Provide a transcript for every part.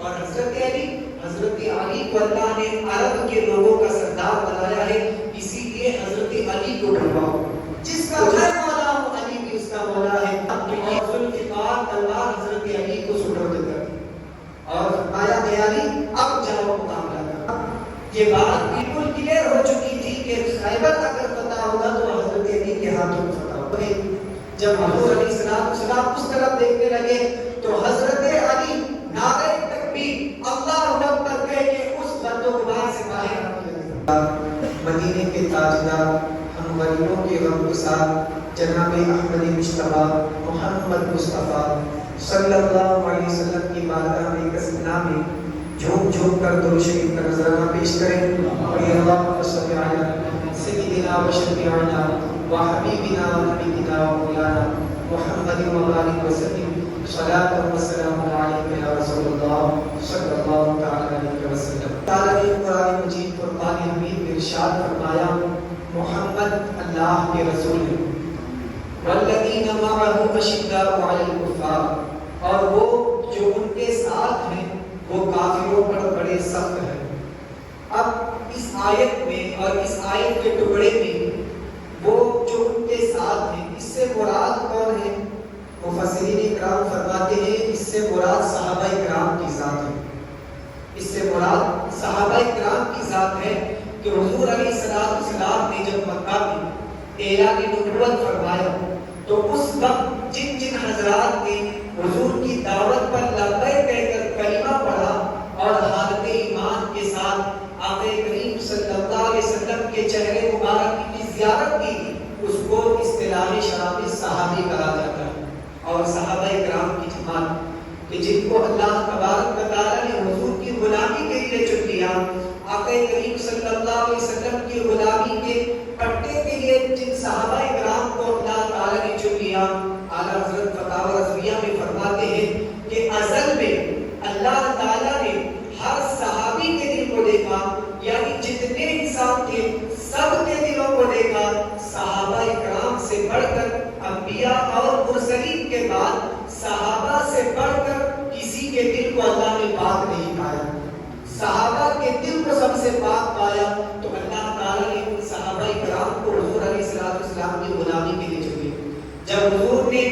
اور حضرت علی کو اللہ نے عرب کے لوگوں کا سردار بنایا ہے، اسی لیے حضرت علی کو بلواؤ، جس کا گھر مولا ہو علی بھی اس کا مولا ہے۔ اور ذوالفقار تلوار حضرت علی کو سپرد کر دی اور فرمایا کہ علی اب جاؤ مقابلہ کرو۔ یہ بات بالکل کلیئر ہو چکی تھی کہ خیبر اگر فتح ہوگا تو حضرت علی کے ہاتھوں میں فتح ہوگا۔ جب حضور علیہ السلام اس طرف دیکھنے لگے تو حضرت علی نعرہ تکبیر اللہ اکبر کہہ کے اس بندوبار سے باہر آنے لگے۔ مدینے کے تاجدار، ہم غریبوں کے غمگسار جناب احمد مصطفیٰ محمد مصطفیٰ صلی اللہ علیہ وسلم کی بارگاہ میں کسنا میں جھوک جھوک کر درود شریف کا نذرانہ پیش کریں۔ اور اللہم صلی علی سیدنا و شفیعنا و حبیبنا و نبینا و مولانا محمد و آلہ وسلم صلاۃ و سلام علیک یا رسول اللہ صلی اللہ تعالی علیہ وسلم۔ تعالیٰ نے قرآن مجید فرقان حمید میں ارشاد فرمایا محمد اللہ کے رسول ہیں، والذین معہ اشداء علی الکفار، اور وہ جو ان کے ساتھ ہیں وہ کافروں پر بڑے سخت ہیں۔ اب اس آیت میں اور اس آیت کے ٹکڑے میں وہ جو ان کے ساتھ ہیں، اس سے مراد کون ہے؟ مفسرین اکرام فرماتے ہیں اس سے مراد صحابہ اکرام کی ذات ہے۔ اس سے مراد صحابہ اکرام کی ذات ہے کہ حضور علیہ السلام نے جب مکہ میں اعلان نبوت فرمایا تو اس وقت جن جن حضرات نے حضور کی دعوت پر لبیک کہہ کر کلمہ پڑھا اور حالت ایمان کے ساتھ آقا کریم صلی اللہ علیہ وسلم کے چہرے مبارک کی زیارت کی، اس کو اصطلاح شرح میں صحابی کہا جاتا ہے۔ اور صحابہ اکرام کی جماعت کہ جن کو اللہ تبارک و تعالی نے حضور کی غلامی کے لیے چن لیا، آقا کریم صلی اللہ علیہ وسلم کی غلامی کے پٹے کے لیے جن صحابہ اکرام کو اللہ تعالی نے چن لیا، اعلیٰ حضرت فتاوی رضویہ میں فرماتے ہیں کہ ازل میں اللہ تعالی نے ہر صحابی کے دل کو دیکھا، یعنی جتنے انسان تھے سب کے دلوں کو دیکھا۔ صحابہ اکرام سے بڑھ کر انبیاء اور مرسلین کے بعد صحابہ سے بڑھ کر کسی کے دل کو اللہ نے پاک نہیں پایا۔ صحابہ کے دل کو سب سے پاک پایا تو اللہ تعالیٰ نے ان صحابہ اکرام کو حضور علیہ السلام کی غلامی کے لیے چنے۔ جب حضور نے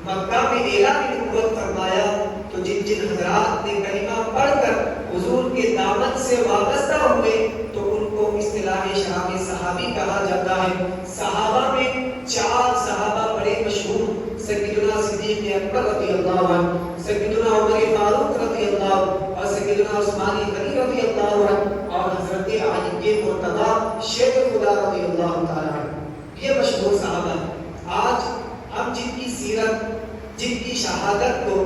مکہ میں اعلان نبوت فرمایا تو جن جن حضرات نے کلمہ پڑھ کر حضور کے دامن سے وابستہ ہوئے تو ان کو اصطلاح شرح میں صحابی کہا جاتا ہے۔ صحابہ میں 4 صحابہ بڑے مشہور، سیدنا صدیق اکبر رضی اللہ عنہ، سیدنا عمر فاروق رضی اللہ عنہ، اور سیدنا عثمان غنی رضی اللہ عنہ، اور حضرت علی کے مرتضی شیخ خدا رضی اللہ تعالی عنہ۔ یہ مشہور صحابہ ہیں۔ آج ہم جن کی سیرت، جن کی شہادت کو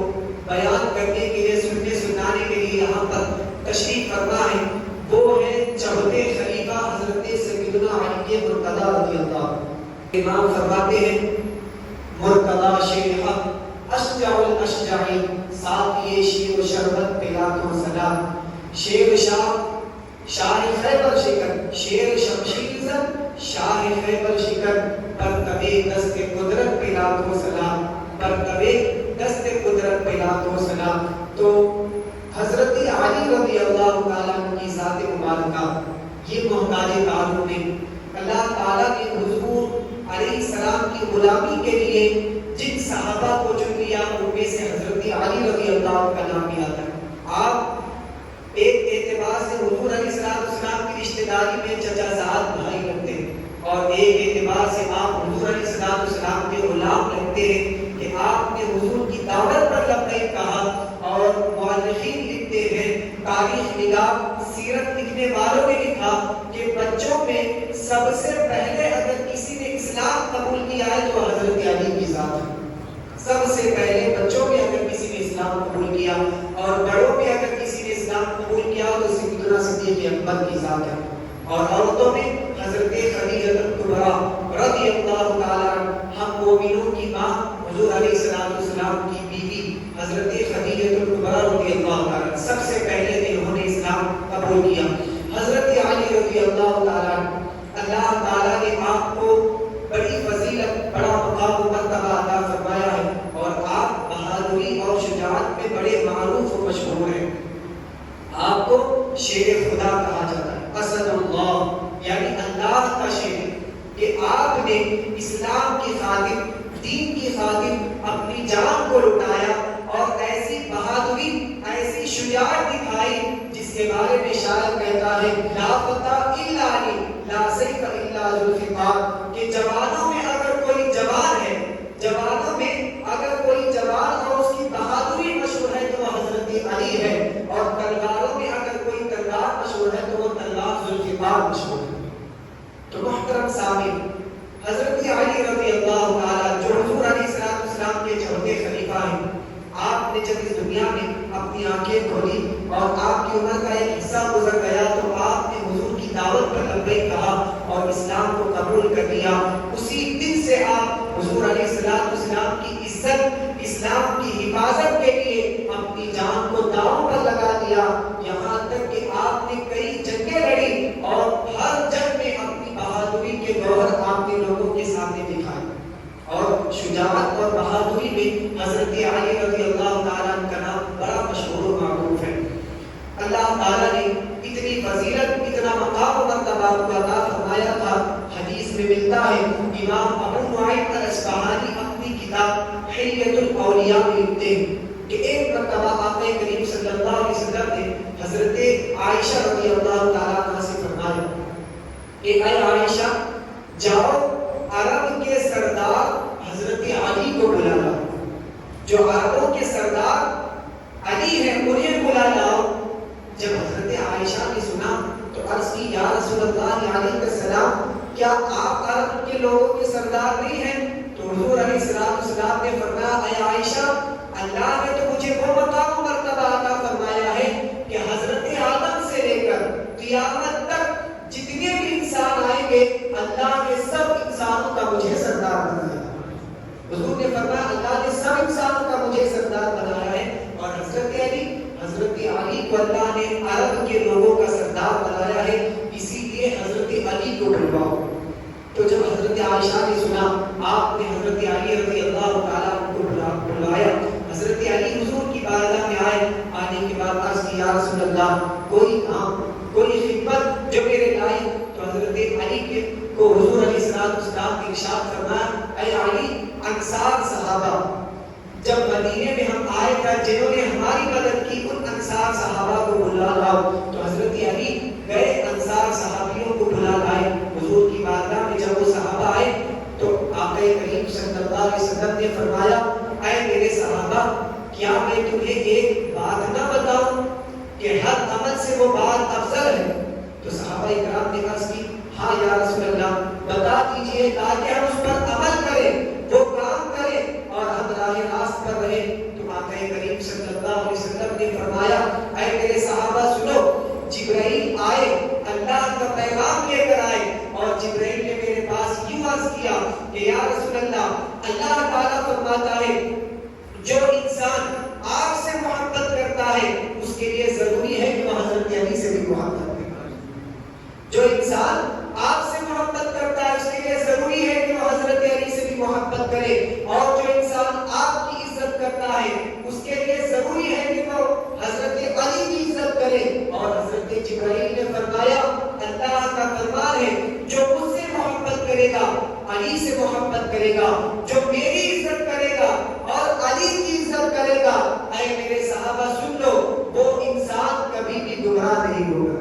بیان کرنے کے لیے، سننے سنانے کے لیے یہاں پر تشریف فرما ہے، وہ ہے چوتھے خلیفہ حضرت سیدنا علی کے مرتضی رضی اللہ عنہ۔ امام فرماتے ہیں مرتضی شیر حق اشجع الاشجعین، ساقی شیر و شربت پلا تو سلام، شیر شاہ خیبر شکن، شیر شمشیر زن شاہ خیبر شکن، برتبے دست قدرت پلا تو سلام، برتبے دست قدرت پلا تو سلام۔ تو حضرت علی رضی اللہ تعالیٰ کی ذات مبارکہ، یہ محتاج تعلق ہے۔ اللہ تعالیٰ نے حضور علیہ السلام کی غلامی کے لیے جن صحابہ کو چن لیا ان میں سے حضرت علی رضی اللہ کا نام بھی آتا ہے۔ آپ ایک اعتبار سے حضور علیہ السلام کی رشتہ داری میں چچا زاد بھائی لگتے ہیں، اور ایک اعتبار سے آپ حضور علیہ السلام کے غلام لگتے ہیں کہ آپ نے حضور کی دعوت پر لبیک کہا۔ اور مؤرخین لکھتے ہیں، تاریخ نگار سیرت لکھنے والوں نے لکھا کہ بچوں میں سب سے پہلے اگر کسی نے اسلام قبول کیا ہے تو حضرت علی کی ذات ہے۔ سب سے پہلے بچوں میں اگر کسی نے اسلام قبول کیا، اور بڑوں میں اگر کسی نے اسلام قبول کیا تو سیدنا صدیق اکبر کی ذات ہے۔ اور عورتوں میں حضرت خدیجہ کبریٰ رضی اللہ تعالیٰ عنہ، ہم مومنوں کی ماں حضور علیہ السلام کی بیوی حضرت خدیجہ کبریٰ رضی اللہ تعالیٰ عنہ سب سے پہلے انہوں نے اسلام قبول کیا۔ حضرت علی رضی اللہ تعالیٰ عنہ، اللہ تعالیٰ نے آپ کو بڑی فضیلت، بڑا مقام و مرتبہ عطا فرمایا ہے، اور آپ بہادری اور شجاعت میں بڑے معروف و مشہور شیر خدا کہا جاتا ہے، اسد اللہ یعنی اللہ کا شیر، کہ آپ نے اسلام کی خاطر، دین کی خاطر اپنی جان کو لٹایا اور ایسی بہادری، ایسی شجاعت دکھائی جس کے بارے میں شاعر کہتا ہے لا فتح الا علی لا سیف الا ذوالفقار، کہ جوانوں میں اگر کوئی جوان ہے، جوانوں میں اگر کوئی جوان اور اس کی بہادری مشہور ہے تو وہ حضرت علی ہے، اور تلواروں میں اگر کوئی تلوار مشہور ہے تو وہ تلوار ذوالفقار مشہور ہے۔ تو محترم سامعین، حضرت علی رضی اللہ تعالی جو حضور علیہ السلام کے چوتھے خلیفہ ہیں، آپ نے جب اس دنیا میں اپنی آنکھیں کھولی اور آپ کی عمر کا ایک حصہ گزر گیا تو آپ نے حضور کی دعوت پر لبیک کہا اور اسلام کو قبول کر لیا۔ اسی دن سے آپ حضور علیہ السلام کی عزت، اسلام کی حفاظت کے لیے اپنی جان کو داؤں پر لگا دیا، یہاں تک کہ آپ نے کئی جنگیں لڑی اور ہر جنگ میں اپنی بہادری کے گوہر آپ نے لوگوں کے سامنے دکھائے، اور شجاعت اور بہادری میں حضرت علی رضی اللہ تعالیٰ کا نام بڑا مشہور و معروف ہے۔ اللہ تعالیٰ نے اتنی فضیلت، اتنا مقام و مرتبہ کو عطا فرمایا تھا، حدیث میں ملتا ہے، امام ابو نعیم الاصفہانی اپنی کتاب حلیۃ الاولیاء میں لکھتے ہیں کہ ایک مرتبہ آقا کریم صلی اللہ علیہ وسلم نے حضرت عائشہ رضی اللہ تعالیٰ عنہا سے فرمایا کہ اے عائشہ، جاؤ عرب کے سردار حضرت علی کو بلا لاؤ، جو عربوں کے سردار علی ہیں انہیں بلا لاؤ۔ جب حضرت عائشہ نے سنا تو عرض کی یا رسول اللہ علیہ السلام، کیا آپ عرب کے لوگوں کے سردار نہیں ہیں؟ تو حضور علیہ السلام نے فرمایا اے عائشہ، اللہ نے تو مجھے وہ مقام و مرتبہ عطا فرمایا ہے کہ حضرت آدم سے لے کر قیامت تک جتنے بھی انسان آئیں گے اللہ نے سب انسانوں کا مجھے سردار بنایا۔ حضور نے فرمایا اللہ نے سب انسانوں کا مجھے سردار بنایا ہے، اور حضرت علی کو اللہ نے عرب کے لوگوں کا سردار بنایا ہے، اسی لیے حضرت علی کو بلواؤ۔ تو جب حضرت عائشہ نے سنا، آپ نے حضرت علی رضی اللہ تعالیٰ کو بلوایا، حضرت علی حضور کی بارگاہ میں آئے، آنے کے بعد عرض کی یا رسول اللہ، کوئی کام، کوئی خدمت جو میرے لائق۔ تو حضرت علی کو حضور علیہ السلام نے ارشاد فرمایا اے علی، انصار صحابہ جب مدینے میں ہم آئے تھے، جنہوں نے ہماری مدد کی ان انصار صحابہ کو بلا لاؤ۔ تو حضرت علی گئے، انصار صحابیوں کو بلا لائے حضور کی بارگاہ میں۔ جب وہ صحابہ آئے تو آقا کریم صلی اللہ علیہ وسلم نے فرمایا اے میرے صحابہ، کیا میں تمہیں ایک بات نہ بتاؤں کہ ہر عمل سے وہ بات افضل ہے؟ تو صحابہ کرام نے عرض کی ہاں یا رسول اللہ، بتا دیجئے تاکہ ہم اس پر عمل کریں، وہ کام کریں اور ہم راہ راست پر رہیں۔ تو آقا کریم صلی اللہ علیہ وسلم نے فرمایا اے میرے صحابہ سنو، جبرائیل آئے، اللہ کا پیغام لے کر آئے، اور جبرائیل نے میرے پاس یوں عرض کیا کہ یا رسول اللہ تعالیٰ فرماتا ہے جو انسان آپ سے محبت کرتا ہے اس کے لیے ضروری ہے کہ وہ حضرت علی سے بھی محبت کرے۔ جو انسان آپ سے محبت کرتا ہے اس کے لیے ضروری ہے کہ وہ حضرت علی سے بھی محبت کرے، اور جو انسان آپ کی عزت کرتا ہے اس کے لیے ضروری ہے کہ وہ حضرت علی کی عزت کرے۔ اور حضرت جبرائیل نے فرمایا اللہ کا فرمان ہے جو مجھ سے محبت کرے گا علی سے محبت کرے گا، جو میری عزت کرے گا اور علی کی عزت کرے گا، اے میرے صحابہ سن لو، وہ انسان کبھی بھی گمراہ نہیں ہوگا،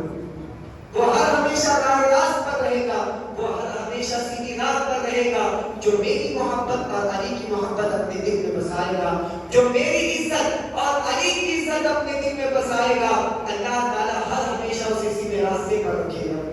وہ ہر ہمیشہ راہ راست پر رہے گا، وہ ہر ہمیشہ سیدھی راہ پر رہے گا۔ جو میری محبت اور علی کی محبت اپنے دل میں بسائے گا، جو میری عزت اور علی کی عزت اپنے دل میں بسائے گا، اللہ تعالیٰ ہر ہمیشہ اسے سیدھے راستے پر رکھے گا۔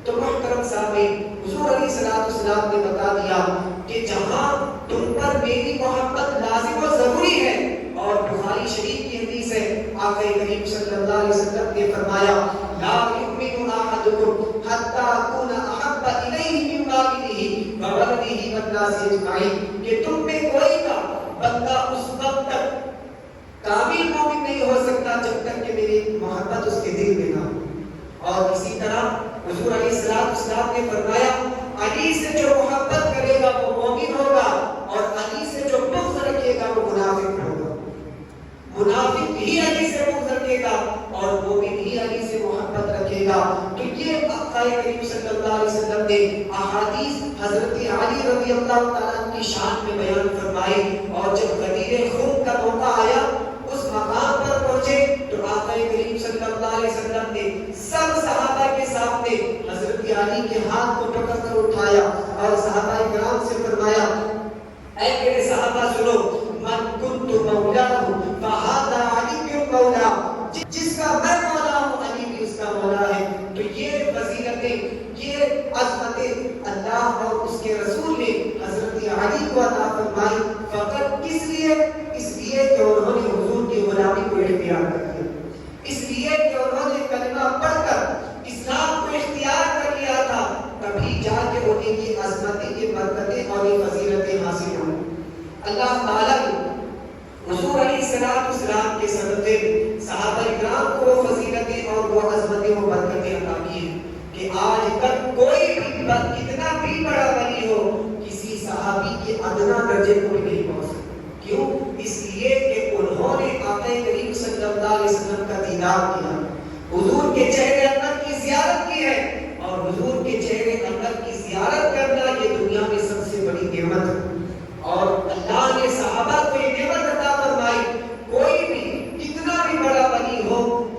تو محترم سامعین، حضور علیہ السلام نے بتا دیا کہ جہاں تم پر میری محبت لازم و ضروری ہے، اور بخاری شریف کی حدیث ہے، آقا کریم صلی اللہ علیہ وسلم نے فرمایا لا یؤمن احدکم حتی اکون احب الیہ من والدہ وولدہ والناس اجمعین، کہ تم میں کوئی کا بندہ اس وقت تک کامل مومن نہیں ہو سکتا جب تک کہ میری محبت اس کے دل میں نہ ہو۔ اور اسی طرح حضور علیہ السلام نے فرمایا علی سے جو محبت کرے گا وہ مومن ہوگا، اور علی سے جو بغض رکھے گا وہ منافق ہوگا۔ منافق ہی علی سے بغض رکھے گا اور مومن ہی علی سے محبت کیا. تو یہ آقا کریم صلی اللہ علیہ وسلم نے احادیث حضرت علی رضی اللہ تعالیٰ عنہ کی شان میں بیان فرمائی. اور جب غدیر خون کا موقع آیا اس مقام پر پہنچے تو آقا کریم صلی اللہ علیہ وسلم نے سب صحابہ کے سامنے حضرت علی کے ہاتھ کو پکڑ کر اٹھایا اور صحابہ کرام سے فرمایا اے میرے صحابہ سنو من کنت مولاہ فہذا علی مولا. جس کا میں مولا ہوں علی بھی اس کا مولا ہے. تو یہ فضیلتیں یہ عظمتیں اللہ اور اس کے رسول نے حضرت علی کو عطا فرمائی فقط کس لیے؟ اس لیے کہ انہوں نے حضور کی غلامی کو اختیار کر لیا, اس لیے کہ انہوں نے کلمہ پڑھ کر اسلام کو اختیار کر لیا تھا. تبھی جا کے انہیں یہ عظمتیں یہ برکتیں اور یہ فضیلتیں حاصل ہوئی. اللہ تعالیٰ نے حضور علیہ السلام کے صدقے صحابہ کرام کو وہ فضیلتیں اور وہ عظمتیں وہ برکتیں عطا کی ہیں کہ آج تک کوئی بھی کتنا بھی بڑا ولی ہو کسی صحابی کے ادنا درجے کو بھی نہیں پہنچ سکتا. کیوں؟ اس لیے کہ انہوں نے آقا کریم صلی اللہ علیہ وسلم کا دیدار کیا, حضور کے چہرے انور کی زیارت کی ہے. اور حضور کے چہرے انور کی زیارت کرنا یہ دنیا میں سب سے بڑی نعمت ہے. اور اللہ نے صحابہ کو یہ نعمت عطا فرمائی. کوئی بھی کتنا بھی بڑا ولی ہو,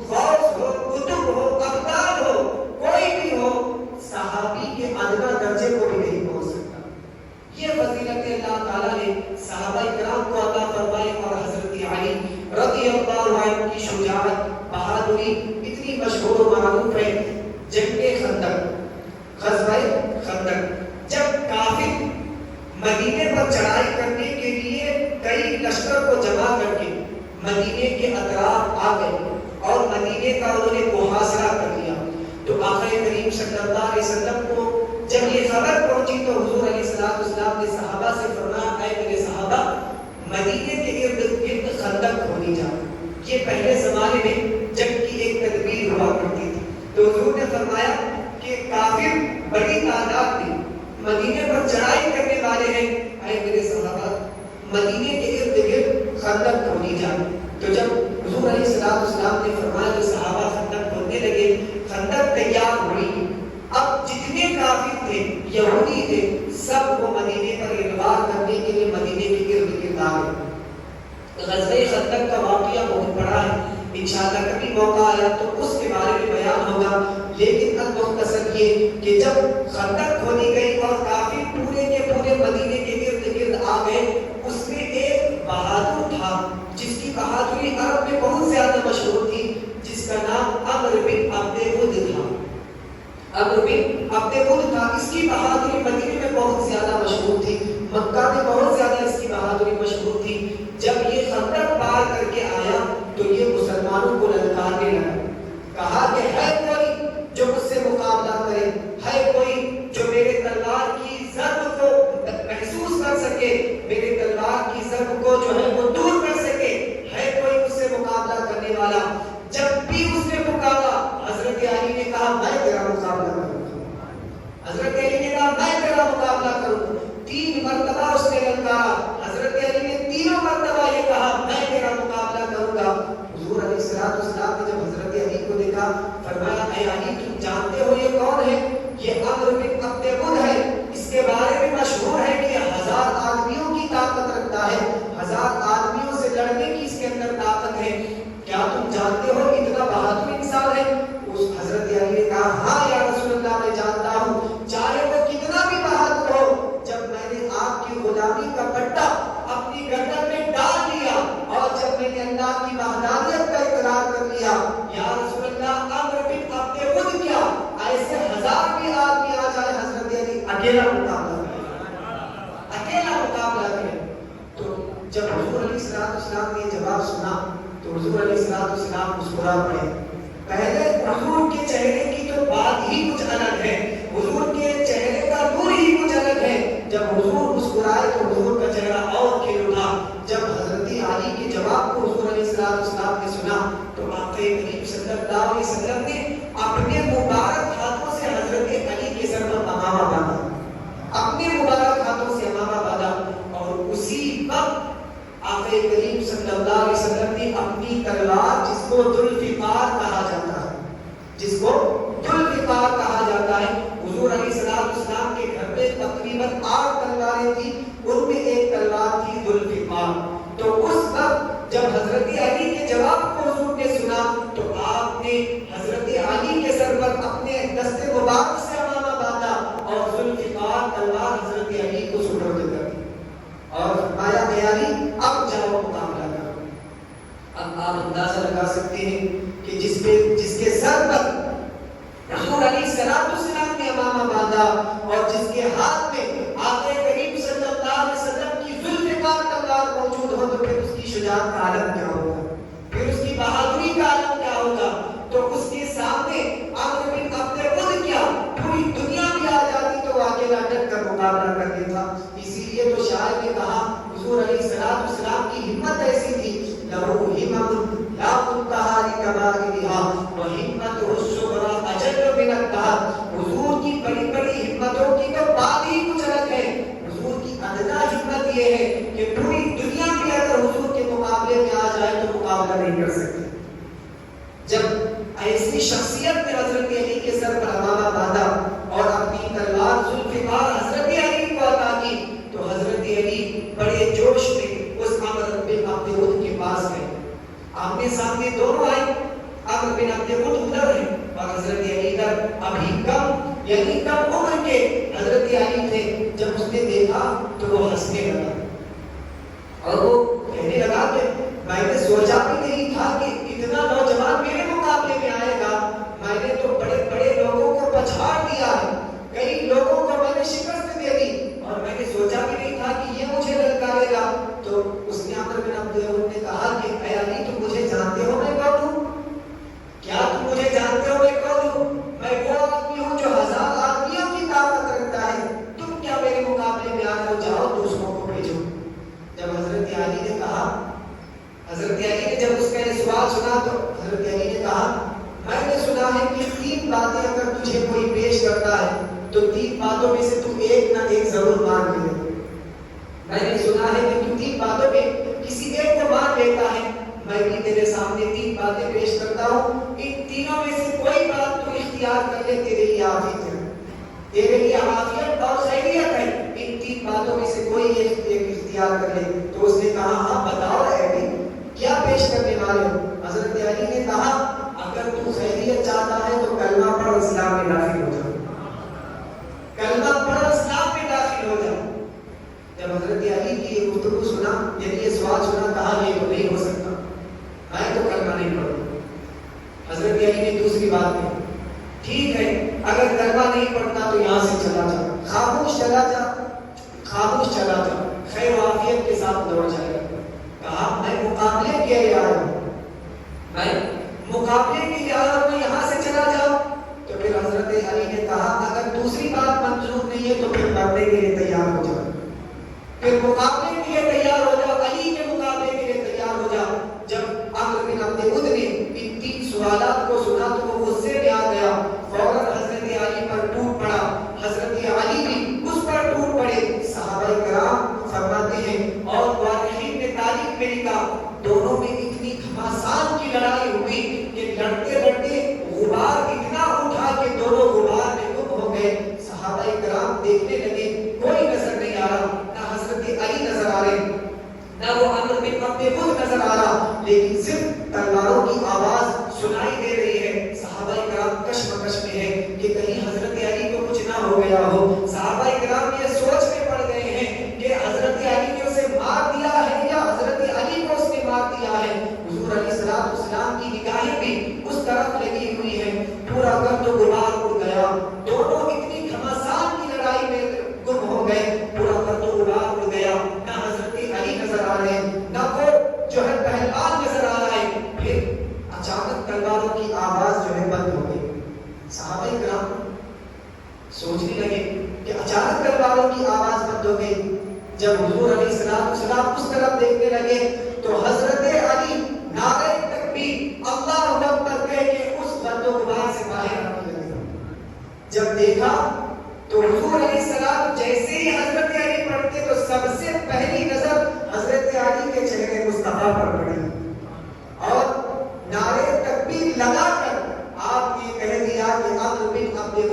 غوث ہو, قطب ہو, ابدال ہو, کوئی بھی ہو, صحابی کے ادنا درجے کو بھی نہیں پہنچ سکتا. یہ فضیلت اللہ تعالیٰ نے صحابہ کرام کو عطا فرمائی. اور حضرت علی رضی اللہ عنہ کی شجاعت بہادری اتنی مشہور و معروف ہے. جنگ خندق, غزوہ خندق, جب کافر مدینے پر چڑھائی کرنے کے لیے کئی لشکر کو جمع کر کے مدینے کے اطراف آ گئے اور مدینے کا انہوں نے محاصرہ کر لیا, تو آقا کریم صلی اللہ علیہ وسلم کو جب یہ خبر پہنچی تو حضور علیہ السلام نے صحابہ سے فرمایا اے میرے صحابہ مدینے کے ارد گرد خندق کھودی جائے. یہ پہلے زمانے میں جنگ کی ایک تدبیر ہوا کرتی تھی. تو حضور نے فرمایا کہ کافر بڑی تعداد میں مدینے پر چڑھائی کرنے والے ہیں, اے میرے صحابہ مدینے کے ارد گرد خندق کھودی جائے. تو جب حضور علیہ السلام نے فرمایا تو صحابہ خندق کھودنے لگے. خندق تیار ہوئی. اب جتنے کافر تھے یہودی تھے سب وہ مدینے پر انوار کرنے کے لیے مدینے کے ارد گرد آ گئے. غزوہ خندق کا واقعہ بہت بڑا ہے, انشاءاللہ کبھی موقع آیا تو اس کے بارے میں بیان ہوگا. لیکن اب مختصر یہ کہ جب خندق کھودی گئی اور کافی پورے کے پورے مدینے کے ارد گرد آ گئے, اس میں ایک بہادر تھا جس کی بہادری عرب میں بہت زیادہ مشہور تھی, جس کا نام عمرو بن عبد ود تھا. عمرو بن عبد ود تھا. اس کی بہادری مدینے میں بہت زیادہ مشہور تھی, مکہ میں بہت زیادہ اس کی بہادری مشہور تھی. جب یہ خندق پار کر کے آیا تو یہ مسلمانوں کو للکارنے لگا. کہا کہ ہے کوئی جو مجھ سے مقابلہ کرے, ہے کوئی جو میرے تلوار کی ضرب کو محسوس کر سکے, میرے تلوار کی ضرب کو جو ہے وہ دور کر سکے, ہے کوئی مجھ سے مقابلہ کرنے والا. جب بھی اس نے پکارا حضرت علی نے کہا میں تیرا مقابلہ کروں گا. حضرت علی نے کہا میں تیرا مقابلہ کروں گا. 3 مرتبہ اس نے للکارا. حضرت علی نے تینوں مرتبہ یہ کہا میں تیرا مقابلہ کروں گا. حضور علیہ السلام نے جب حضرت علی کو دیکھا فرمایا اے علی تم جانتے ہو یہ کون ہے؟ یہ عمرو بن عبد ود ہے. اس کے بارے میں مشہور ہے کہ 1000 آدمیوں کی طاقت رکھتا ہے, 1000 آدمیوں سے لڑنے کی اس کے اندر طاقت ہے. کیا تم جانتے ہو اتنا بہادر انسان ہے؟ اس حضرت علی نے کہا ہاں یا رسول اللہ میں جانتا ہوں, چاہے وہ کتنا بھی بہادر ہو. جب میں نے آپ کی غلامی کا پٹا اپنی گردن میں ڈال دیا اور جب میں نے اللہ کی وحدانیت کا اقرار کر لیا, یا رسول اللہ عمرو بن عبد ود کیا ایسے 1000 بھی آدمی آ جائے حضرت علی اکیلا مقابلہ کرے. تو جب حضور علیہ السلام نے جواب سنا تو حضور علیہ السلام مسکرا پڑے. پہلے حضور کے چہرے کی تو بات ہی کچھ الگ ہے, حضور کے چہرے کا نور ہی کچھ الگ ہے. جب حضور مسکرائے تو حضور کا چہرہ اور کھل اٹھا. جب حضرت علی کے جواب کو حضور علیہ السلام نے سنا تو آقا کریم صلی اللہ علیہ وسلم نے اپنے مبارک ہاتھوں سے حضرت علی کے سر پر امامہ باندھا, اپنے مبارک ہاتھوں سے امامہ باندھا. اور اسی وقت آقا کریم صلی اللہ علیہ وسلم نے اپنی تلوار جس کو ذوالفقار کہا جاتا ہے, جس کو ذوالفقار کہا جاتا ہے. حضور علیہ السلام کے گھر میں تقریباً 8 تلواریں تھیں، ان میں ایک تلوار تھی ذوالفقار. تو اس وقت جب حضرت علی کے جواب کو حضور نے سنا تو آپ نے حضرت علی کے سر پر اپنے دست مبارک سے امامہ باندھا اور ذوالفقار تلوار حضرت علی کو سپرد کر دی اور فرمایا اے علی اب جاؤ مقابلہ کرو. اب آپ اندازہ لگا سکتے ہیں کہ جس کے سر پر حضور علیہ السلام نے امامہ باندھا اور جس کے ہاتھ میں آقا کریم صلی اللہ علیہ وسلم کی ذوالفقار تلوار موجود ہو تو پھر اس کی شجاعت کا عالم کیا ہوگا، پھر اس کی بہادری کا عالم کیا ہوگا. تو اس کے سامنے عمرو بن عبد ود کیا پوری دنیا بھی آ جاتی تو وہ اکیلا ڈٹ کر مقابلہ کر دیتا. اسی لیے تو شاعر نے کہا حضور علیہ السلام کی ہمت ایسی تھی، لہو ہمم لا منتہا لکبائرہا وہمتہ الصغریٰ اجل من الدہر. حضور کی بڑی بڑی ہمتوں کی تو بات ہی کچھ الگ ہے. حضور کی ادنا ہمت یہ ہے کہ پوری دنیا بھی اگر حضور کے مقابلے میں آ جائے تو مقابلہ نہیں کر سکتے. جب ایسی شخصیت نے حضرت علی کے سر پر امامہ باندھا اور اپنی تلوار ذوالفقار حضرت علی کو عطا کی تو حضرت علی بڑے جوش میں اس عمرو بن عبد ود کے پاس گئے. آمنے سامنے دونوں آئے. عمرو بن عبد ود ادھر ہے اور حضرت علی ادھر. ابھی کم عمر کے حضرت علی تھے. جب اس نے دیکھا تو وہ ہنسنے لگا اور وہ کہنے لگا کہ میں نے سوچا بھی نہیں تھا کہ اتنا نوجوان میرے مقابلے میں آئے گا. میں نے تو بڑے بڑے لوگوں کو پچھاڑ دیا ہے، کئی لوگوں کو میں نے شکست دے دی اور میں نے سوچا بھی نہیں تھا کہ یہ مجھے للکارے گا. تو اس نے عمرو بن عبد ود نے کہا کہ اے علی تم مجھے جانتے ہو میں کون ہوں؟ کیا تم مجھے جانتے ہو میں کون ہوں؟ میں وہ آدمی ہوں جو 1000 آدمیوں کی طاقت رکھتا ہے. تم کیا میرے مقابلے میں آ رہے ہو؟ جاؤ دوسروں کو بھیجو. جب حضرت علی نے کہا، حضرت علی نے جب اس کا یہ سوال سنا تو حضرت علی نے کہا میں نے سنا ہے کہ 3 باتیں اگر تجھے کوئی پیش کرتا ہے تو 3 باتوں میں سے تم ایک نہ ایک ضرور مان لے. میں نے سنا ہے کہ تم 3 باتوں میں کسی ایک کو مان لیتا ہے. میں بھی تیرے سامنے 3 باتیں پیش کرتا ہوں. ان تینوں میں سے کوئی بات تو اختیار کر لے، تیرے لیے عافیت ہے، تیرے لیے عافیت اور خیریت ہے. ان 3 باتوں میں سے کوئی ایک اختیار کر لے. تو اس نے کہا ہاں بتاؤ اے علی کیا پیش کرنے والے ہو؟ حضرت علی نے کہا اگر تو خیریت چاہتا ہے تو کلمہ پڑھ اسلام میں داخل ہو جاؤ. کلمہ پڑھ اسلام میں داخل ہو جاؤ. جب حضرت علی کی یہ گفتگو سنا، یعنی یہ سوال سنا، کہا یہ تو نہیں ہو سکتا، میں تو کلمہ نہیں پڑھوں. حضرت علی نے دوسری بات کہی ٹھیک ہے اگر کلمہ نہیں پڑھتا تو یہاں سے چلا جا، خاموش چلا جا، خاموش چلا جا، خیر و عافیت کے ساتھ دوڑ جائے گا. کہا میں مقابلے کے لیے آیا ہوں، میں مقابلے کے لیے آیا ہوں، یہاں سے چلا جاؤ. تو پھر حضرت علی نے کہا اگر دوسری بات منظور نہیں ہے تو پھر مرنے کے لیے تیار ہو جاؤ، پھر مقابلے کے لیے تیار ہو جاؤ، علی کے مقابلے کے لیے تیار ہو جاؤ. جب عمرو بن عبد ود نے ان 3 سوالات کو سنا تو وہ غصے میں آ گیا، فوراً حضرت علی پر ٹوٹ پڑا. حضرت علی بھی اس پر ٹوٹ پڑے. صحابہ کرام فرماتے ہیں اور مورخین نے تاریخ میں لکھا دونوں میں اتنی گھمسان کی لڑائی ہوئی کہ لڑتے لڑتے غبار اتنا اٹھا کہ دونوں غبار میں گم ہو گئے. صحابہ کرام دیکھنے لگے کوئی نظر نہیں آ رہا، نہ حضرت علی نظر آ رہے نہ وہ عمرو بن عبد ود نظر آ رہا، لیکن صرف تلواروں کی آواز سنائی دے رہی ہے. صحابہ کرام کشمکش میں ہے کہ کہیں حضرت علی کو کچھ نہ ہو گیا ہو. صحابہ کرام یہ سوچ میں پڑ گئے ہیں کہ حضرت علی نے اسے مار دیا ہے یا حضرت علی کو اس نے مار دیا ہے. حضور علیہ السلام کی نگاہیں بھی اس طرف لگی ہوئی ہیں. پورا گرد و غبار اڑ گیا، دونوں اتنی گھمسان کی لڑائی میں گم ہو گئے. پورا گرد و غبار اڑ گیا، نہ حضرت علی نظر آ رہے ہیں نہ وہ جو ہے پہلوان نظر آ رہا ہے. پھر اچانک تلواروں کی آواز جو ہے بند ہو گئی. صحابہ کرام سوچنے لگے کہ اچانک تلواروں کی آواز بند ہو گئی. جب حضور علیہ السلام اس طرف دیکھنے لگے تو حضرت علی نعرہ تکبیر اللہ اکبر کہہ کے اس گرد و غبار سے باہر آنے لگے. جب دیکھا تو حضور علیہ السلام جیسے ہی حضرت علی پڑھتے تو سب سے پہلی نظر حضرت علی کے چہرے مصطفیٰ پر پڑی اور نعرہ تکبیر لگا کر آپ نے کہہ دیا کہ عمرو بن عبد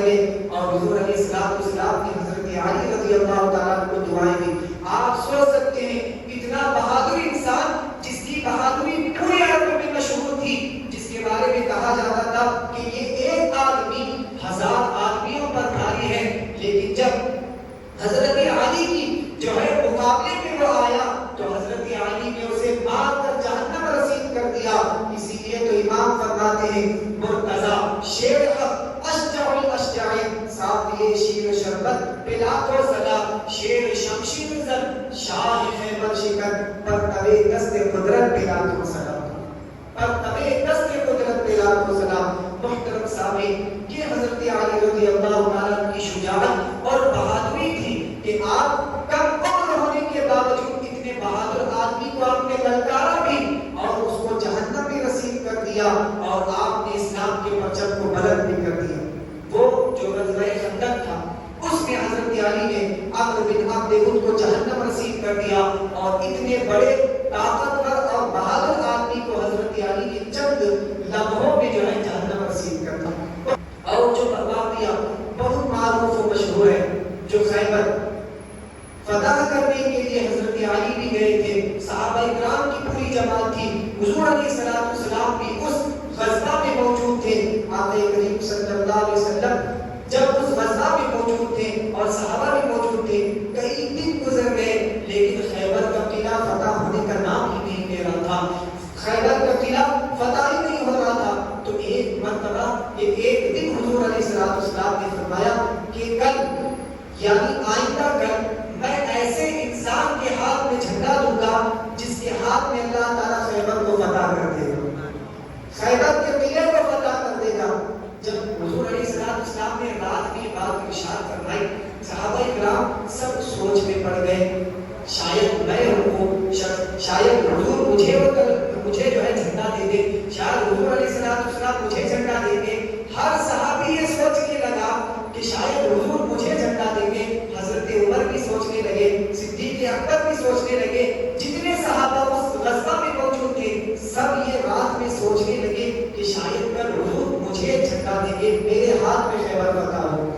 لگے اور حضور علیہ السلام نے حضرت علی رضی اللہ تعالیٰ کو دعائیں دی. آپ سوچ سکتے ہیں اتنا بہادر انسان جس کی بہادری پورے عرب میں مشہور تھی، جس کے بارے میں کہا جاتا تھا کہ یہ ایک آدمی 1000 آدمیوں پر بھاری ہے، لیکن جب حضرت علی کی جو ہے مقابلے میں وہ آیا تو حضرت علی نے اسے مار کر جہنم رسید کر دیا. اسی لیے تو امام فرماتے ہیں مرتضی شیر حق اشجع الاشجع، صاحب یہ شیر شربت پلا تو صدا، شیر شمشیر زن شاہ خیبر شکن، پر تبے دست قدرت پلا تو صدا، پر تبے دست قدرت پلا تو صدا. محترم سامعین، یہ حضرت علی رضی اللہ عنہ کی شجاعت اور بہادری تھی کہ آپ کم عمر ہونے کے باوجود اتنے بہادر آدمی کو آپ نے للکارا بھی اور اس کو جہنم میں رسید کر دیا اور آپ نے اسلام کے پرچم کو بلند بھی کر دیا. وہ جو غزوہ خندق تھا اس میں حضرت علی نے عمرو بن عبد ود کو جہنم رسید کر دیا اور اتنے بڑے طاقتور اور بہادر آدمی کو حضرت علی نے چند لمحوں میں جو ہے جہنم رسید کر دیا. اور جو واقعہ بہت معروف و مشہور ہے، جو خیبر فتح کرنے کے لیے حضرت علی بھی گئے تھے، صحابہ اکرام کی پوری جماعت تھی، حضور علیہ السلام بھی اس غزوہ میں موجود تھے. آقا کریم صلی اللہ علیہ وسلم جب اس غزوہ میں موجود تھے اور صحابہ بھی موجود تھے، کئی دن گزر گئے لیکن خیبر کا قلعہ فتح ہونے کا نام ہی نہیں لے رہا تھا. خیبر کا قلعہ فتح ہی نہیں ہو رہا تھا. تو ایک مرتبہ ایک دن حضور علیہ السلام نے فرمایا کہ کل یعنی آئندہ کل میں ایسے انسان کے ہاتھ میں جھنڈا دوں گا جس کے ہاتھ میں اللہ تعالیٰ خیبر کو فتح کر دے گا، خیبر کے قلعے کو فتح کر دے گا. جب حضور علیہ السلام نے رات میں بات ارشاد فرمائی، صحابہ کرام سب سوچ میں پڑ گئے، شاید میں ہوں، شاید حضور مجھے جو ہے جھنڈا دے دے، شاید حضور علیہ السلام مجھے جھنڈا دیں گے. ہر صحابی یہ سوچنے لگا کہ شاید حضور مجھے جھنڈا دیں گے. حضرت عمر بھی سوچنے لگے، صدیق اکبر بھی سوچنے لگے، جتنے صحابہ اس غزوہ میں موجود تھے سب یہ رات میں سوچنے لگے کہ شاید کل حضور مجھے جھنڈا دیں گے، میرے ہاتھ میں خیبر فتح ہو.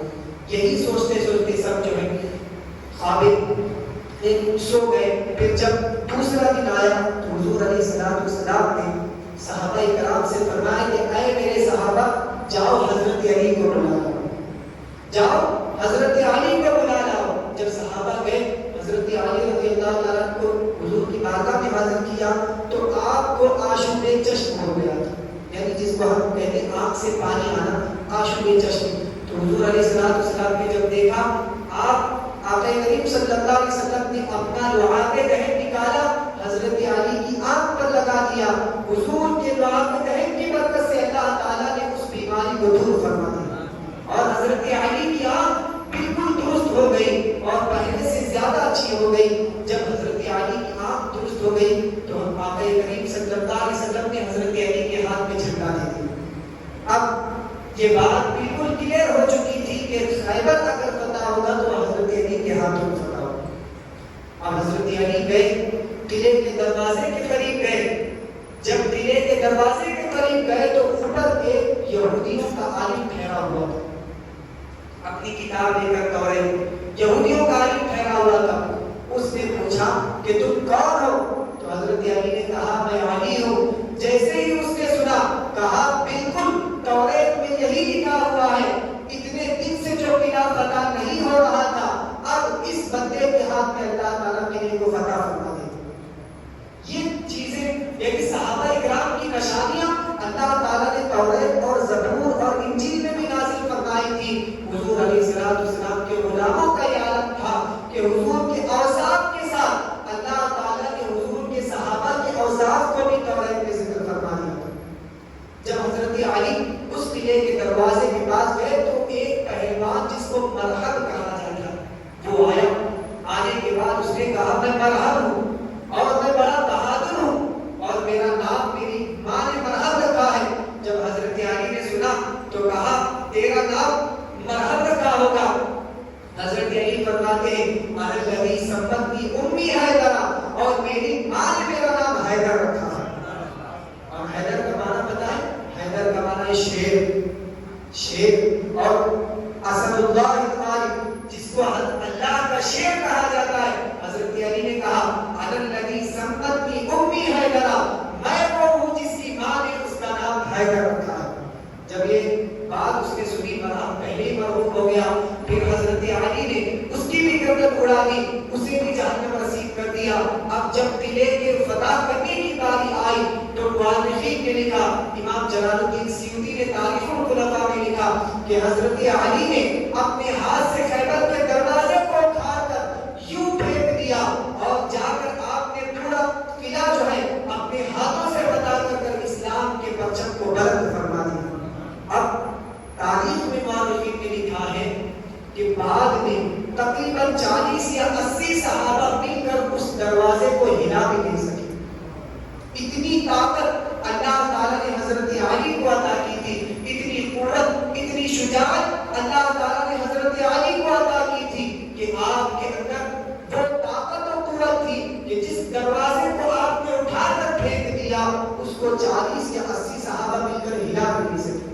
یہی سوچتے سوچتے سب جو ہے خواب سو گئے. پھر جب دوسرا دن آیا تو حضور علیہ السلام نے صحابہ کرام سے فرمایا کہ اے میرے صحابہ، جاؤ حضرت علی کو بلا لاؤ، جاؤ حضرت علی کو بلا لاؤ. جب صحابہ گئے حضرت علی رضی اللہ تعالیٰ کو حضور کی بارگاہ میں حاضر کیا تو آپ کو آشوب چشم ہو گیا تھا، یعنی جس کو ہم کہتے ہیں آنکھ سے پانی آنا، آشوب چشم. تو حضور علیہ السلام نے جب دیکھا آپ آقا کریم صلی اللہ علیہ وسلم نے اپنا لعاب دہن نکالا، حضرت علی کی آنکھ پر لگا دیا. حضور کے لعاب دہن کی برکت سے اللہ تعالیٰ نے اس بیماری کو دور فرما دیا اور حضرت علی کی آنکھ بالکل درست ہو گئی اور پہلے سے زیادہ اچھی ہو گئی. جب حضرت علی کی آنکھ درست ہو گئی تو آقا کریم صلی اللہ علیہ وسلم نے حضرت علی کے ہاتھ میں جھنڈا دے دیا. اب یہ بات بالکل کلیئر ہو چکی تھی کہ خیبر اگر فتح ہوگا تو حضرت علی کے ہاتھوں میں فتح ہوگا. اب حضرت علی گئے قلعے کے دروازے کے قریب گئے. جب قلعے کے دروازے کے قریب گئے تو اوپر ایک یہودیوں کا عالم ٹھہرا ہوا تھا، اپنی کتاب لے کر دورے یہودیوں کا عالم ٹھہرا ہوا تھا. اس نے پوچھا کہ تم کون ہو؟ تو حضرت علی نے کہا میں علی ہوں. جیسے ہی اس نے سنا کہا بالکل توریت میں یہی لکھا ہوا ہے، اتنے دن سے جو قلعہ فتح نہیں ہو رہا تھا اب اس بندے کے ہاتھ میں اللہ تعالیٰ قلعے کو فتح فرما دے. یہ چیزیں ایک صحابہ اکرام کی نشانیاں اللہ تعالیٰ نے توریت اور زبور اور انجیل میں بھی نازل فرمائی تھی. حضور علیہ السلام کے غلاموں کا یہ عالم تھا کہ حضور کے اوصاف کے ساتھ اللہ تعالیٰ نے حضور کے صحابہ کے اوصاف کو بھی توریت میں ذکر فرما دیا. جب حضرت علی اس قلعے کے دروازے کے پاس گئے تو ایک پہلوان جس کو مرحب کہا جاتا وہ آیا. آنے کے بعد اس نے کہا میں مرحب ہوں اور میں بڑا بہادر ہوں اور میرا نام میری ماں نے مرحب رکھا ہے. جب حضرت علی نے سنا تو کہا تیرا نام مرحب رکھا ہوگا. حضرت علی فرماتے ہیں الذی سمتنی امی حیدرا، اور میری ماں نے میرا نام حیدر رکھا ہے. اور حیدر کا معنی پتہ ہے؟ حیدر کا معنی ہے شیر. اور اللہ الغالب، جس کو اللہ کا شیر کہا جاتا ہے، حضرت علی نے کہا الذی سمتنی امی حیدرا، میں وہ ہوں جس کی ماں نے اس کا نام حیدر رکھا ہے۔ جب یہ بات اس نے سنی، پہلے ہی مرحوم ہو گیا، پھر حضرت علی نے اس کی بھی گردن اڑا دی، اسے بھی جہنم رسید کر دیا۔ اب جب قلعے کے فتح کرنے کی باری آئی تو مورخین نے لکھا، امام جلال الدین سیوطی نے تاریخ الخلفاء میں لکھا کہ حضرت علی نے اپنے ہاتھ سے خیبر کے دروازے کو اٹھا کر یوں پھینک دیا اور جا کر آپ نے پورا قلعہ جو ہے اپنے ہاتھوں سے بتا کر اسلام کے پرچم کو بلند فرما دیا۔ اب تاریخ میں مورخین نے لکھا ہے کہ بعد میں تقریباً 40 یا 80 صحابہ مل کر اس دروازے کو ہلا بھی نہیں سکے۔ اتنی طاقت اللہ تعالیٰ نے حضرت علی کو عطا کی تھی، اتنی قوت، اتنی شجاعت اللہ تعالیٰ نے حضرت علی کو عطا کی تھی کہ آپ کے اندر وہ طاقت و قوت تھی کہ جس دروازے کو آپ نے اٹھا کر پھینک دیا اس کو 40 یا 80 صحابہ مل کر ہلا بھی نہیں سکے۔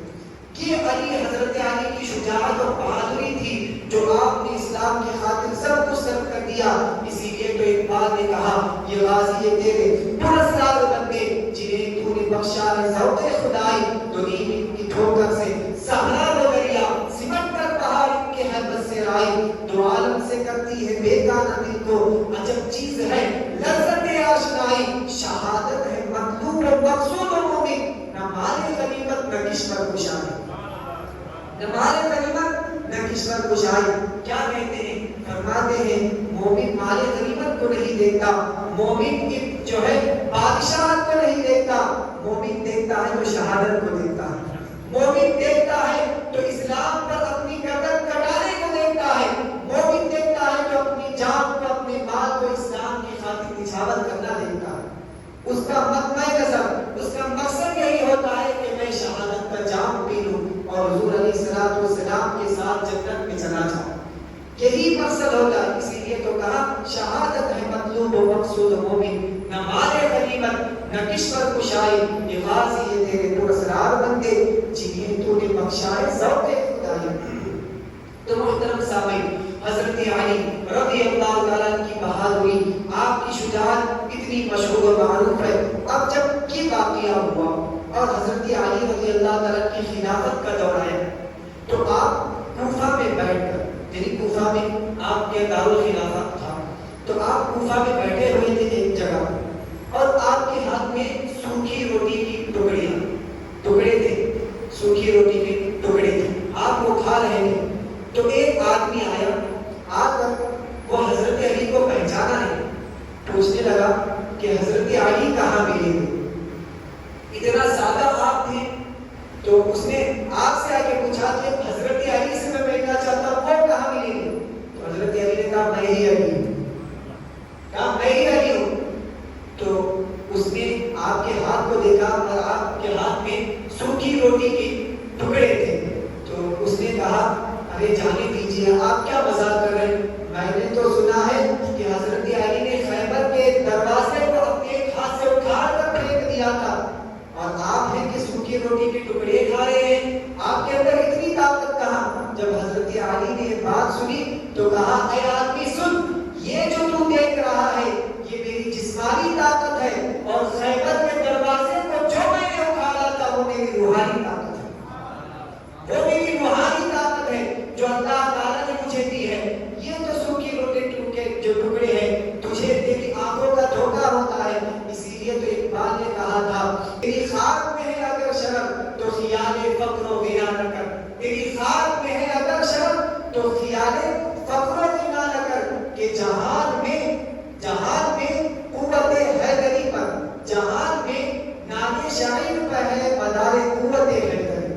یہ علی حضرت علی کی شجاعت اور بہادری تھی جو آپ نے اسلام کی خاطر سب کچھ سر کر دیا۔ اسی لیے تو اقبال نے کہا یہ غازی تیرے پراسرار بندے جنہیں تو نے بخشا ہے ذوق خدائی، تو نیند کی ٹھوکر سے صحرا و دریا سمٹ کر پہاڑ کے حربت سے آئی، دو عالم سے کرتی ہے بیگانہ دل کو عجب چیز ہے لذت آشنائی، شہادت ہے مطلوب و مقصود و مومن، نہ مال غنیمت نہ کشور کشائی، نہ مال غنیمت نہ کشور کشائی۔ کیا کہتے ہیں؟ فرماتے ہیں مومن مال غنیمت کو نہیں دیکھتا، مومن جو ہے بادشاہت کو نہیں دیکھتا، مومن دیکھتا ہے تو شہادت کو دیکھتا ہے، مومن دیکھتا ہے تو اسلام پر اپنی گردن کٹانے کو دیکھتا ہے، مومن دیکھتا ہے تو اپنی جان کو، اپنے مال کو اسلام کی خاطر نچھاور کرنا دیکھتا ہے۔ اس کا مطمع نظر، اس کا مقصد یہی ہوتا ہے کہ میں شہادت کا جام پی لوں اور حضور علیہ السلام کے ساتھ جنت میں چلا جاؤں، یہی مقصد ہوتا ہے۔ اسی لیے تو کہا شہادت ہے مطلوب و مقصود و مومن، نہ مال غنیمت نہ کشور کشائی، یہ غازی ہے تیرے پراسرار بندے جنہیں تو نے بخشا ہے ذوق خدائی۔ تو محترم سامعین، حضرت علی رضی اللہ تعالیٰ کی بہادری، آپ کی شجاعت اتنی مشہور و معروف ہے۔ اب جب یہ واقعہ ہوا اور حضرت علی رضی اللہ تعالیٰ کی خلافت کا دور آیا تو آپ کوفہ میں بیٹھ کر، یعنی کوفہ میں آپ کے دارالخلافت تھا، تو آپ کوفہ میں بیٹھے ہوئے تھے ایک جگہ اور آپ کے ہاتھ میں سوکھی روٹی کی ٹکڑے تھے، سوکھی روٹی کے ٹکڑے تھے، آپ وہ کھا رہے تھے۔ تو ایک آدمی آیا، آ کر وہ حضرت علی کو پہچانا ہے، پوچھنے لگا کہ حضرت علی کہاں ملے گے؟ اتنا سادہ آپ تھے تو اس نے آپ سے آگے پوچھا کہ حضرت علی سے میں ملنا چاہتا ہوں، وہ کہاں ملے گے؟ تو حضرت علی نے کہا میں ہی علی ہوں، کہا میں ہی علی ہوں۔ تو اس نے آپ کے ہاتھ کو دیکھا اور آپ کے ہاتھ میں سوکھی روٹی کے ٹکڑے تھے، تو اس نے کہا ارے جانے دیجیے، آپ کیا مذاق کر رہے ہیں؟ میں نے تو سنا ہے کہ حضرت علی نے خیبر کے دروازے کو اپنے ایک ہاتھ سے اٹھا کر پھینک دیا تھا اور آپ ہیں کہ سوکھی روٹی کے ٹکڑے کھا رہے ہیں، آپ کے اندر اتنی طاقت کہاں؟ جب حضرت علی نے یہ بات سنی تو کہا اے آدمی سن، یہ جو تو دیکھ رہا ہے یہ میری جسمانی طاقت ہے اور خیبر کے دروازے کو جو میں نے اٹھایا تھا وہ میری روحانی طاقت ہے، وہ میری روحانی طاقت ہے جو اللہ تعالیٰ نے مجھے دی ہے۔ یہ تو سوکھی روٹی کے جو ٹکڑے ہیں تجھے تیری آنکھوں کا دھوکہ ہوتا ہے، اسی لیے تو اقبال نے کہا تھا تیری خاک میں ہے اگر شرم تو خیال فقر و غنا نہ کر، تیری خاک میں ہے اگر شرم تو خیال فقر و غنا نہ کر، کہ جہان میں قوت حیدری پر، جہان میں نام شاعر پر ہے مدار قوت حیدری،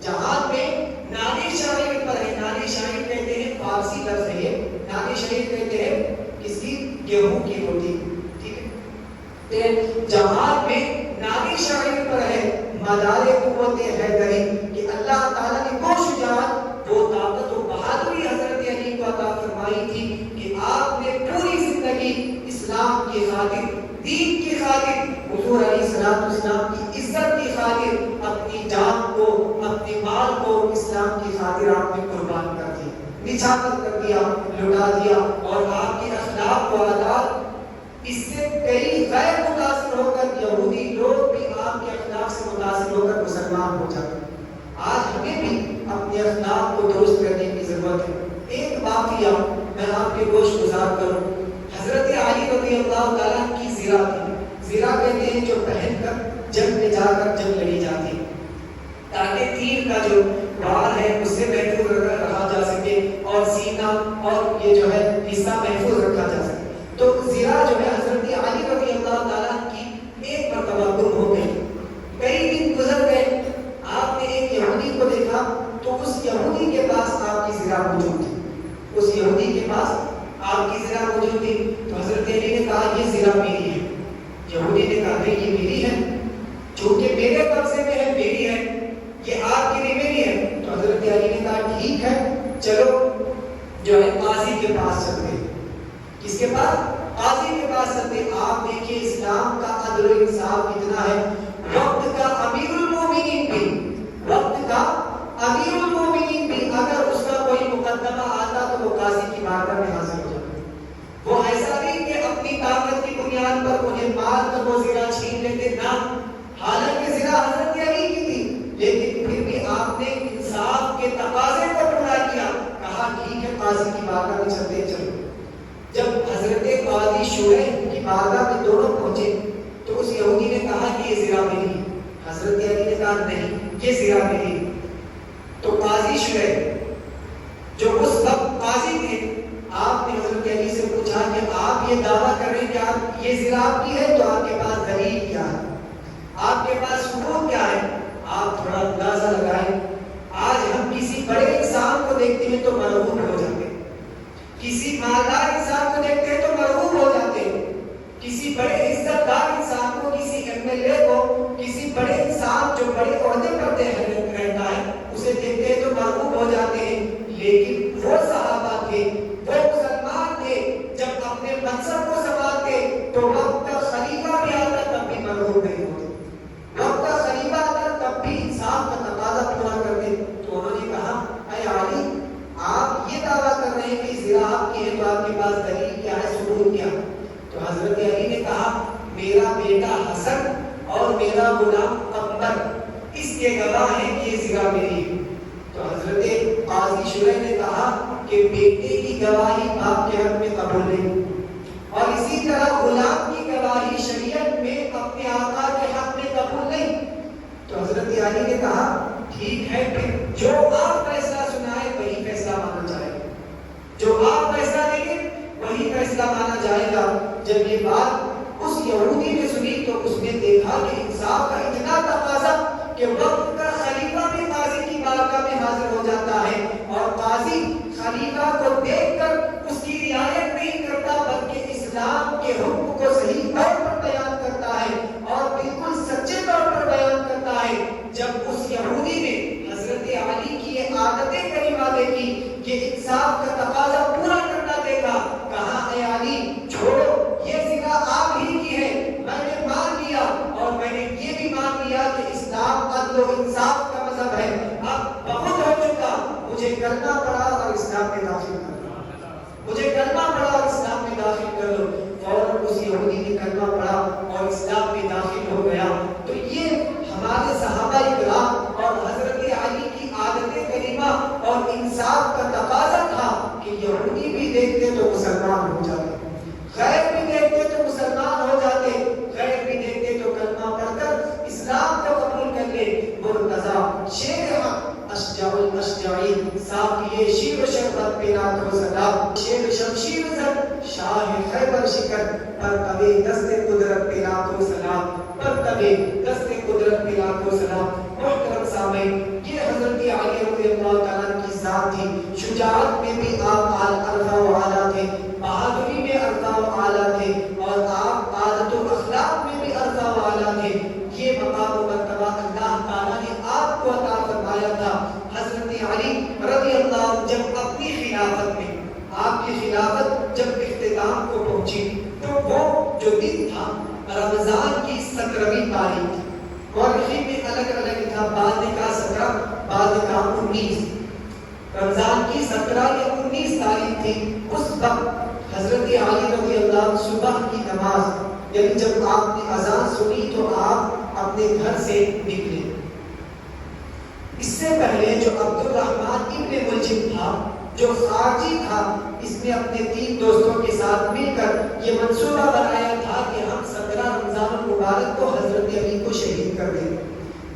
جہان میں نانی شاعر پر ہے، نانی شاعر کہتے ہیں فارسی لفظ ہے، نانی شاعر کہتے ہیں کسی گیہوں کی روٹی، ٹھیک ہے، جہان میں نانی شاعر پر ہے مدار قوت حیدری، کہ اللہ تعالیٰ نے وہ شجاعت، وہ طاقت و بہادری حضرت علی کو عطا فرمائی تھی کہ آپ نے پوری زندگی اسلام کی خاطر، دین کی خاطر، حضور علیہ السلام کی عزت کی خاطر اپنی جان کو، اپنے مال کو اسلام کی خاطر آپ نے قربان کر دی۔ نچھاور کر دیا، لٹا دیا، اور آپ کے اخلاق و عادات اس سے کئی غیر متاثر ہو کر یہودی لوگ بھی آپ کے اخلاق سے متاثر ہو کر مسلمان ہو جاتے ہیں۔ آج ہمیں بھی اپنے اخلاق کو درست کرنے کی ضرورت ہے۔ ایک واقعہ میں آپ کے گوش گزار کروں۔ حضرت علی رضی اللہ تعالیٰ کی زرہ تھی۔ زرہ کہتے ہیں جو پہن کر جنگ میں جا کر جنگ لڑی جاتی ہے، تاکہ تیر کا جو وار ہے اس سے محفوظ رکھا جا سکے اور سینہ اور یہ جو ہے حصہ محفوظ رکھا جا سکے۔ تو زرہ جو ہے حضرت علی رضی اللہ تعالیٰ کی ایک مرتبہ گم ہو گئی۔ کئی دن گزر گئے، آپ نے ایک یہودی کو دیکھا تو اس یہودی کے پاس آپ کی زرہ موجود تھی۔ اس یہودی کے پاس آپ کی زرہ موجود تھی تو حضرت علی نے کہا یہ زرہ میری ہے۔ یہودی نے کہا نہیں یہ میری ہے، چونکہ میرے قبضے میں ہے میری ہے، یہ آپ کی نہیں میری ہے۔ تو حضرت علی نے کہا ٹھیک ہے چلو جو ہے قاضی کے پاس چلتے ہیں۔ کس کے پاس؟ قاضی کے پاس چلتے ہیں۔ آپ دیکھیے اسلام کا عدل و انصاف کتنا ہے۔ وقت کا امیر المومنین بھی، وقت کا امیر المومنین بھی اگر اس کا کوئی مقدمہ آتا تو وہ قاضی کی بارگاہ میں حاضر ہو جاتا۔ وہ ایسا نہیں کہ اپنی طاقت کی بنیاد پر انہیں مار کر وہ زرہ چھین لیتے، نہ، حالانکہ زرہ حضرت علی کی تھی، لیکن پھر بھی آپ نے انصاف کے تقاضے کو پورا کیا، کہا ٹھیک ہے قاضی کی بارگاہ میں چلتے ہیں چلو۔ جب حضرت قاضی شعیع کی بارگاہ میں دونوں پہنچے تو اس یہودی نے کہا کہ یہ زرہ میری ہے۔ حضرت علی نے کہا نہیں یہ زرہ میری ہے۔ تو قاضی شعیع جو اس وقت قاضی تھے، آپ نے حضرت علی سے پوچھا کہ آپ یہ دعویٰ کر رہے ہیں کہ آپ یہ زرہ آپ کی ہے، تو آپ کے پاس دلیل کیا ہے، آپ کے پاس ثبوت کیا ہے؟ آپ تھوڑا اندازہ لگائیں۔ آج ہم کسی بڑے انسان کو دیکھتے ہیں تو مرعوب ہو جاتے ہیں، کسی مالدار انسان کو دیکھتے ہیں تو مرعوب ہو جاتے ہیں، کسی بڑے عزت دار انسان کو، کسی ایم ایل اے کو، کسی بڑے انسان جو بڑے عہدے پر رہتا ہے اسے دیکھتے ہیں تو مرعوب ہو جاتے ہیں۔ لیکن وہ صحابہ تھے، وہ مسلمان تھے، جب اپنے منصب کو سنبھالتے تو وقت کا خلیفہ بھی آتا تب بھی مرعوب نہیں ہوتے، وقت کا خلیفہ آتا تب بھی انصاف کا تقاضا پورا کرتے۔ تو انہوں نے کہا اے علی آپ یہ دعویٰ کر رہے ہیں کہ زرہ آپ کی ہے تو آپ کے پاس دلیل کیا ہے، ثبوت کیا؟ تو حضرت علی نے کہا میرا بیٹا حسن اور میرا غلام عمر اس کے گواہ ہیں کہ یہ زرہ میری ہے۔ تو حضرت قاضی شعیع نے کہا کہ بیٹے کی گواہی باپ کے حق میں قبول نہیں، اور اسی طرح غلام کی گواہی شریعت میں اپنے آقا کے حق میں قبول نہیں۔ تو حضرت علی نے کہا ٹھیک ہے پھر جو آپ فیصلہ سنائے وہی فیصلہ مانا جائے گا، جو آپ فیصلہ دیں گے وہی فیصلہ مانا جائے گا۔ جب یہ بات اس یہودی نے سنی تو اس نے دیکھا کہ انصاف کا اتنا تقاضا کہ وقت کا خلیفہ بھی قاضی کی بارگاہ میں حاضر ہو جاتا ہے، اور قاضی خلیفہ کو دیکھ کر اس کی رعایت نہیں کرتا بلکہ اسلام کے حکم کو صحیح طور پر بیان کرتا ہے اور بالکل سچے طور پر بیان کرتا ہے۔ جب اس یہودی نے حضرت علی کی یہ عادت کریمہ دیکھی، یہ انصاف کا تقاضا پورا کرنا دیکھا، کہا اے علی چھوڑو یہ زرہ آپ ہی کی ہے، میں نے مان لیا، اور میں نے یہ بھی مان لیا کہ اسلام عدل و انصاف کا مذہب ہے، اب بہت ہو چکا، مجھے کرنا پڑا اور اسلام میں داخل کر لو، مجھے کرنا پڑا اور اسلام میں داخل کر لو۔ فوراً اس یہودی نے کرنا پڑا اور اسلام میں داخل ہو گیا۔ تو یہ ہمارے صحابہ کرام اور حضرت علی کی عادت کریمہ اور انصاف کا تقاضا تھا کہ یہودی بھی دیکھتے تو مسلمان ہو جاتے، غیر بھی دیکھتے تو مسلمان ہو جاتے، غیر بھی دیکھتے تو کلمہ پڑھ کر اسلام کو قبول کر لے۔ مرتضی شیر اشجع الاشجعی ساقی شیر و شربت پینا تو سلام، شیر شمشیر زد شاہ خیبر شکر، پر کبھی دست قدرت پینا تو سلام، پر کبھی دست قدرت پینا تو سلام۔ محترم سامعین، یہ حضرت علی رضی اللہ تعالیٰ کی ذات تھی۔ شجاعت میں بھی آپ عرفہ و اعلیٰ تھے، بہادری میں عرفہ و اعلیٰ تھے، اور آپ عادت و اخلاق میں بھی عرفہ و اعلیٰ تھے۔ یہ مقام و مرتبہ اللہ تعالیٰ نے آپ کو عطا فرمایا تھا۔ حضرت علی رضی اللہ جب اپنی خلافت میں، آپ کی خلافت جب اختتام کو پہنچی تو وہ جو دن تھا رمضان کی 17ویں تاریخ تھی، مورخین میں الگ الگ تھا، بعض نے کہا 17، بعض نے کہا 19، رمضان کی 17 یا 19 علی رضی اللہ صبح کی نماز یعنی جب آپ نے اذان سنی تو آپ اپنے گھر سے نکلے. اس سے پہلے جو عبد الرحمن ابن ملجم تھا جو خارجی تھا, اس نے اپنے 3 دوستوں کے ساتھ مل کر یہ منصوبہ بنایا تھا کہ ہم 17 رمضان المبارک کو حضرت علی کو شہید کر دیں.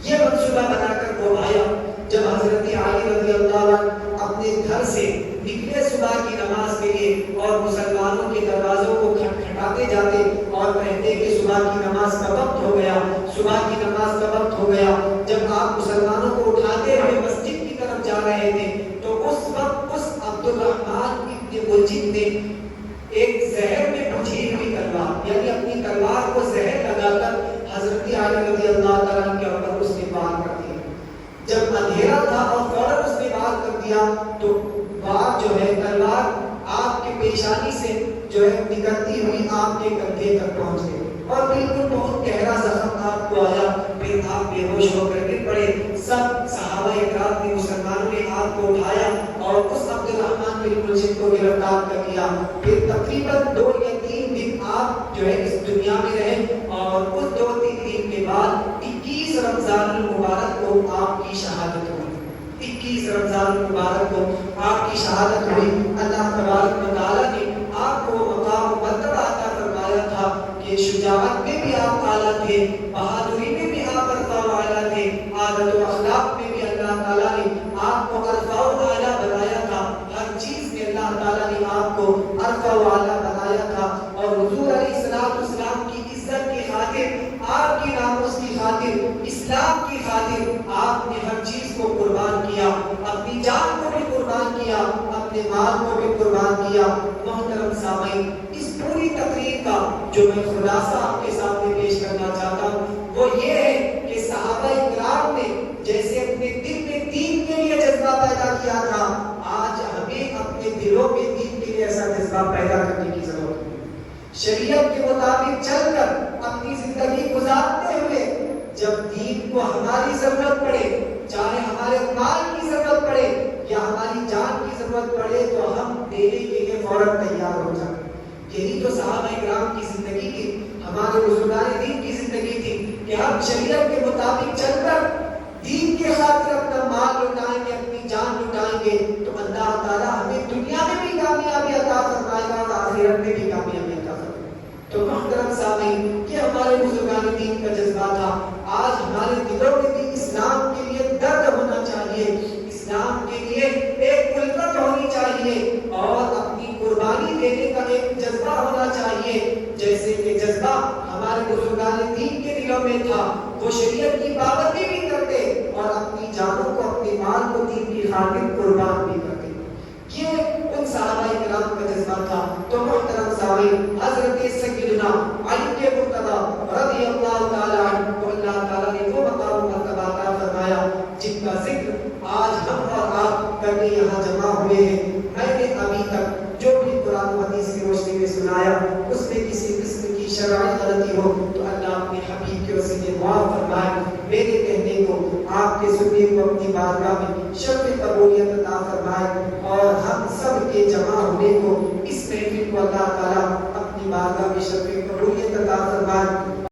یہ منصوبہ بنا کر وہ آیا. جب حضرت علی رضی اللہ عنہ اپنے گھر سے نکلے صبح کی نماز کے لیے اور مسلمانوں کے دروازوں کو کھٹکھٹاتے جاتے اور کہتے کہ صبح کی نماز کا وقت ہو گیا, صبح کی نماز کا وقت ہو گیا. جب آپ مسلمانوں کو اٹھاتے ہوئے مسجد کی طرف جا رہے تھے تو اس وقت اس عبد الرحمن ابن ملجم نے ایک زہر میں بجھی ہوئی تلوار یعنی اپنی تلوار کو زہر لگا کر حضرت علی رضی اللہ تعالیٰ کے اوپر اس نے وار کر دیا. جب اندھیرا تھا اور فوراً اس نے وار کر دیا تو وار جو ہے تلوار آپ کے پیشانی سے جو ہے نکلتی ہوئی آپ کے کندھے تک پہنچ گئی اور بالکل بہت گہرا زخم آپ کو آیا. پھر آپ بے ہوش ہو کر گر پڑے. سب صحابہ اکرام نے مسلمانوں نے آپ کو اٹھایا اور اس عبد الرحمن بن ملجم کو گرفتار کر لیا. پھر تقریباً 2 یا 3 دن آپ جو ہے اس دنیا میں رہے اور اس 2-3 دن کے بعد 21 رمضان المبارک کو آپ کی شہادت ہوئی. 21 رمضان المبارک کو آپ کی شہادت ہوئی. اللہ تبارک و تعالیٰ نے آپ کو مقام و مرتبہ عطا فرمایا تھا کہ شجاعت میں بھی آپ اعلیٰ تھے, بہادری میں بھی آپ عرفہ و اعلیٰ تھے, عادت و اخلاق میں بھی اللہ تعالیٰ نے آپ کو عرفہ و اعلیٰ بنایا تھا. ہر چیز میں اللہ تعالیٰ نے آپ کو عرفہ و اعلیٰ بنایا تھا. اور حضور علیہ السلام کی عزت کی خاطر, آپ کی ناموس کی خاطر, اسلام کی خاطر آپ نے ہر چیز کو قربان کیا. اپنی جان کو بھی قربان کیا, اپنے مال کو بھی قربان کیا. محترم سامعین, اس پوری تقریر کا جو میں خلاصہ آپ کے سامنے پیش کرنا چاہتا ہوں وہ یہ ہے کہ صحابہ اکرام نے جیسے اپنے دل میں دین کے لیے جذبہ پیدا کیا تھا, آج ہمیں اپنے دلوں میں دین کے لیے ایسا جذبہ پیدا کرنے کی ضرورت ہے. شریعت کے مطابق چل کر اپنی زندگی گزارتے ہوئے جب دین کو ہماری ضرورت پڑے, چاہے ہمارے مال کی ضرورت پڑے یا ہماری جان کی ضرورت پڑے, تو ہم دینے کے لیے فوراً تیار ہو جائیں. یہی تو صحابہ اکرام کی زندگی تھی, ہمارے بزرگان دین کی زندگی تھی کہ ہم شریعت کے مطابق چل کر دین کے خاطر اپنا مال لٹائیں گے, اپنی جان لٹائیں گے تو اللہ تعالیٰ ہمیں دنیا میں بھی کامیابی عطا فرمائے گا اور آخرت میں بھی کامیابی عطا فرمائے گا. تو محترم سامعین, یہ ہمارے بزرگان دین کا جذبہ تھا. آج ہمارے دلوں میں بھی اسلام کے لیے درد ہونا چاہیے, اسلام کے لیے ایک الفت ہونی چاہیے اور اپنی قربانی دینے کا ایک جذبہ ہونا چاہیے. جیسے کہ جذبہ ہمارے بزرگان دین کے دلوں میں تھا, وہ شریعت کی پابندی بھی کرتے اور اپنی جانوں کو, اپنے مال کو دین کی خاطر قربان بھی کرتے. یہ ان صحابہ کرام کا جذبہ تھا. تو محترم سامعین, حضرت سیدنا علی کے مرتضیٰ رضی اللہ تعالیٰ عنہ کو اللہ تعالیٰ نے وہ مقام و مرتبہ عطا فرمایا جن کا ذکر آج ہم اور آپ کرنے یہاں جمع ہوئے ہیں. میں نے ابھی تک جو بھی قرآن و حدیث کی روشنی میں سنایا اس میں کسی قسم کی شرعی غلطی ہو تو اللہ اپنے حبیب کے وسیلے معاف فرمائے. میرے کہنے کو, آپ کے سننے کو اپنی بارگاہ میں شرف قبولیت عطا فرمائے اور ہم سب کے جمع ہونے کو, اس محفل کو اللہ تعالیٰ اپنی بارگاہ میں شرف قبولیت عطا فرمائے.